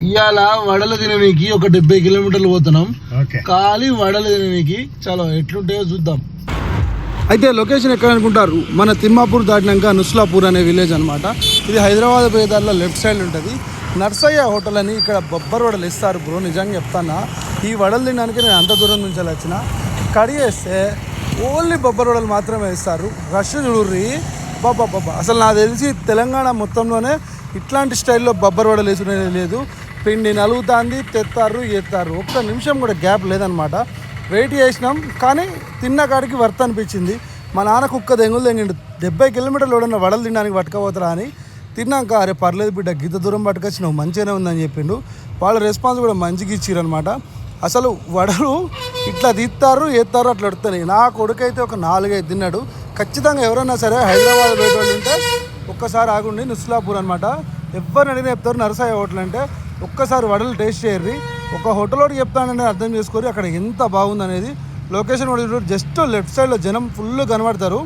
ఇవాళ వడలు తిననీకి ఒక 70 కిలోమీటర్లు పోతున్నాం. ఖాళీ వడలు తిననీకి. చలో ఎట్లుంటాయో చూద్దాం. అయితే లొకేషన్ ఎక్కడ అనుకుంటారు? మన తిమ్మాపూర్ దాటినాక నుస్లాపూర్ అనే విలేజ్ అనమాట. ఇది హైదరాబాద్ పోయేదారిలో లెఫ్ట్ సైడ్ ఉంటుంది. నర్సయ్య హోటల్ అని ఇక్కడ బొబ్బర్ వడలు ఇస్తారు బ్రో. నిజంగా చెప్తానా, ఈ వడలు తినడానికి నేను అంత దూరం నుంచి వచ్చిన. కడిగేస్తే ఓన్లీ బొబ్బర్ వడలు మాత్రమే ఇస్తారు. రష్ చూడ్రి బాబా. అసలు నాకు తెలిసి తెలంగాణ మొత్తంలోనే ఇట్లాంటి స్టైల్లో బొబ్బర్ వడలు వేసుకునేది లేదు. పిండి నలుగుతాంది, తెత్తారు, ఎత్తారు. ఒక్క నిమిషం కూడా గ్యాప్ లేదనమాట. వెయిట్ చేసినాం కానీ తిన్న కాడికి వర్త్ అనిపించింది. మా నాన్న కుక్క దెంగులు తెంగిండు. 70 కిలోమీటర్లు ఎవడన్నా వడలు తినడానికి పట్టుకపోతారా అని. తిన్నాక అరే పర్లేదు బిడ్డ, గిద్ద దూరం పట్టుకొచ్చినావు, మంచిగానే ఉందని చెప్పిండు. వాళ్ళ రెస్పాన్స్ కూడా మంచిగా ఇచ్చిరనమాట. అసలు వడలు ఇట్లా తీస్తారు, ఎత్తారు, అట్లా పెడుతున్నాయి. నా కొడుకైతే ఒక 4-5 తిన్నాడు. ఖచ్చితంగా ఎవరైనా సరే హైదరాబాద్ బయట వాళ్ళు ఉంటే ఒక్కసారి ఆగుండి. నుస్లాపూర్ అనమాట. ఎవరిని అడిగినా చెప్తారు నరసాయ హోటల్ అంటే. ఒక్కసారి వడలు టేస్ట్ చేయర్రి. ఒక హోటల్ వాడికి చెప్తానని అర్థం చేసుకొని అక్కడ ఎంత బాగుందనేది. లొకేషన్ కూడా జస్ట్ లెఫ్ట్ సైడ్లో జనం ఫుల్ కనబడతారు.